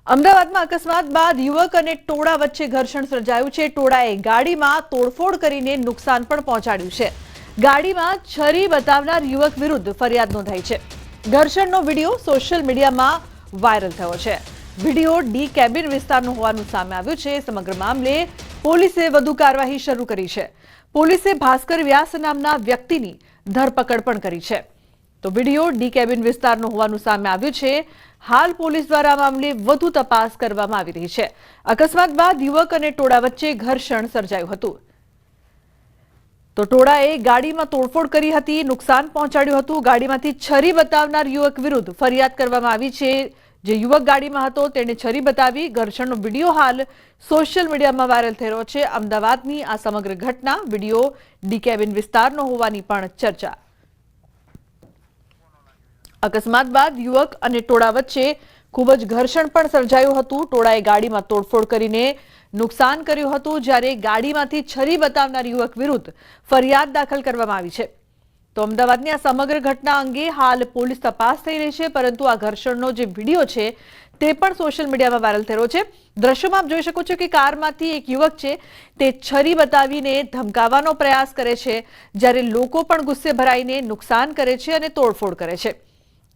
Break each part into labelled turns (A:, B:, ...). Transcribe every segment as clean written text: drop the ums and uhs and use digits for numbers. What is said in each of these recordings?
A: અમદાવાદમાં અકસ્માત બાદ યુવક અને ટોળા વચ્ચે ઘર્ષણ સર્જાયું છે। ટોળાએ ગાડીમાં તોડફોડ કરીને નુકસાન પણ પહોંચાડ્યું છે। ગાડીમાં છરી બતાવનાર યુવક વિરુદ્ધ ફરિયાદ નોંધાઈ છે। ઘર્ષણનો વિડીયો સોશિયલ મીડિયામાં વાયરલ થયો છે। વિડીયો ડી કેબિન વિસ્તારનો હોવાનું સામે આવ્યું છે। સમગ્ર મામલે પોલીસે વધુ કાર્યવાહી શરૂ કરી છે। પોલીસે ભાસ્કર વ્યાસ નામના વ્યક્તિની ધરપકડ પણ કરી છે। તો વિડીયો ડી કેબિન વિસ્તારનો હોવાનું સામે આવ્યું છે। હાલ પોલીસ દ્વારા મામલે વધુ તપાસ કરવામાં આવી રહી છે। અકસ્માત બાદ યુવક અને ટોળા વચ્ચે ઘર્ષણ સર્જાયું હતું। તો ટોળાએ ગાડીમાં તોડફોડ કરી હતી, નુકસાન પહોંચાડ્યું હતું। ગાડીમાંથી છરી બતાવનાર યુવક વિરુદ્ધ ફરિયાદ કરવામાં આવી છે। જે યુવક ગાડીમાં હતો તેણે છરી બતાવી ઘર્ષણનો વિડીયો હાલ સોશિયલ મીડિયામાં વાયરલ થઈ રહ્યો છે। અમદાવાદની આ સમગ્ર ઘટના વિડીયો ડી કેબિન વિસ્તારનો હોવાની પણ ચર્ચા। અકસ્માત બાદ યુવક અને ટોળા વચ્ચે ખૂબ જ ઘર્ષણ પણ સર્જાયું હતું। ટોળાએ ગાડીમાં તોડફોડ કરીને નુકસાન કર્યું હતું, જ્યારે ગાડીમાંથી છરી બતાવનાર યુવક વિરુદ્ધ ફરિયાદ દાખલ કરવામાં આવી છે। તો અમદાવાદની આ સમગ્ર ઘટના અંગે હાલ પોલીસ તપાસ થઈ રહી છે, પરંતુ આ ઘર્ષણનો જે વિડીયો છે તે પણ સોશિયલ મીડિયામાં વાયરલ થઈ રહ્યો છે। દ્રશ્યોમાં આપ જોઈ શકો છો કે કારમાંથી એક યુવક છે તે છરી બતાવીને ધમકાવવાનો પ્રયાસ કરે છે, જ્યારે લોકો પણ ગુસ્સે ભરાઈને નુકસાન કરે છે અને તોડફોડ કરે છે।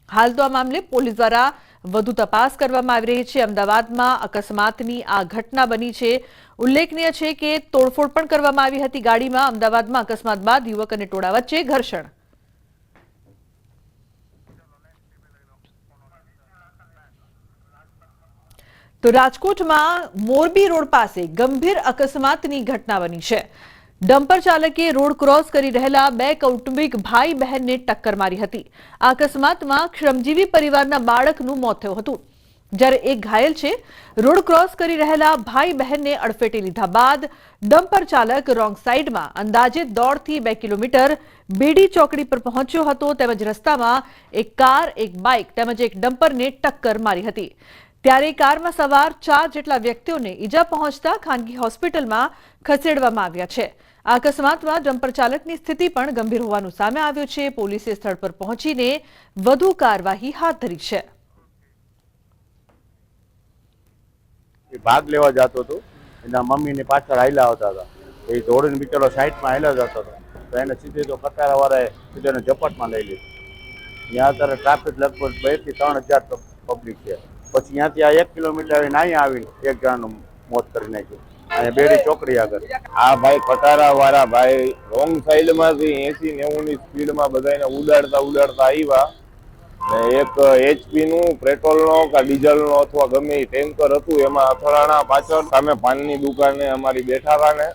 A: હાલ તો આ મામલે પોલીસ દ્વારા વધુ તપાસ કરવામાં આવી રહી છે। અમદાવાદમાં અકસ્માતની આ ઘટના બની છે। ઉલ્લેખનીય છે કે તોડફોડ પણ કરવામાં આવી હતી ગાડીમાં। અમદાવાદમાં અકસ્માત બાદ યુવક અને ટોળા વચ્ચે ઘર્ષણ। તો રાજકોટમાં મોરબી રોડ પાસે ગંભીર અકસ્માતની ઘટના બની છે। ડમ્પર ચાલકે રોડ ક્રોસ કરી રહેલા બે કૌટુંબિક ભાઈ બહેનને ટક્કર મારી હતી। આ અકસ્માતમાં શ્રમજીવી પરિવારના બાળકનું મોત થયું હતું, જ્યારે એક ઘાયલ છે। રોડ ક્રોસ કરી રહેલા ભાઈ બહેનને અડફેટે લીધા બાદ ડમ્પર ચાલક રોંગ સાઈડમાં અંદાજે 1.5 થી 2 કિલોમીટર બેડી ચોકડી પર પહોંચ્યો હતો, તેમજ રસ્તામાં એક કાર, એક બાઇક તેમજ એક ડમ્પરને ટક્કર મારી હતી। ત્યારે કારમાં સવાર 4 જેટલા વ્યક્તિઓને ઈજા પહોંચતા ખાનગી હોસ્પિટલમાં ખસેડવામાં આવ્યા છે। આ અકસ્માતમાં ડમ્પર ચાલકની સ્થિતિ પણ ગંભીર હોવાનું સામે આવ્યું છે। પોલીસે સ્થળ પર પહોંચીને વધુ કાર્યવાહી હાથ ધરી છે।
B: ભાગ લેવા જતો હતો, એના મમ્મીને પાછળ હાલ્યા આવતા હતા। એ દોડીને બિચારો સાઈડમાં હાલ્યા જતો હતો, તો એને સીધી તો કતારાવાળાએ સીધો એને ઝપટમાં લઈ લીધો। ત્યાં અત્યારે ટ્રાફિક લગભગ 2 થી 3 હજાર પબ્લિક છે। પછી ત્યાંથી આ 1 કિલોમીટર અહીંયા આવીને એક જણાનું મોત કરી નાખ્યું, અહીંયા બેડી ચોકડી આગળ। આ ભાઈ કટારાવાળા ભાઈ રોંગ સાઈડમાંથી 80-90 ની સ્પીડમાં બધાને ઉડાડતા આવ્યા ને એક HP નું પેટ્રોલનો કે ડીઝલનો અથવા ગમે એ ટેન્કર હતું, એમાં અથડાણા પાછળ સામે પાનની દુકાને અમારી બેઠા હતા ને,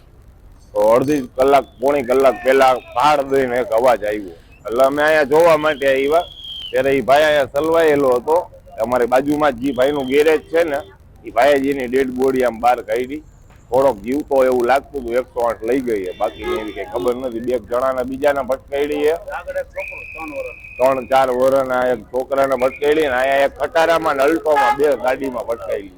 B: તો અડધી કલાક પોણી કલાક પહેલા પાડ દઈને એક અવાજ આવ્યો, એટલે અમે અહીંયા જોવા માટે આવ્યા। ત્યારે એ ભાઈ અહીંયા સલવાયેલો હતો। અમારી બાજુમાં જે ભાઈનું ગેરેજ છે ને, એ ભાઈજીની ડેડ બોડી આમ બહાર કાઢી। થોડોક જીવતો એવું લાગતું હતું, 108 લઈ ગઈ, બાકી એવી કઈ ખબર નથી। 2 જણાના બીજાને ભટકાઈ છે, 3-4 વર્ષના એક છોકરાને ભટકાઈ, ને અહીંયા એક ખટારામાં અલ્ટોમાં 2 ગાડીમાં ભટકાઈ।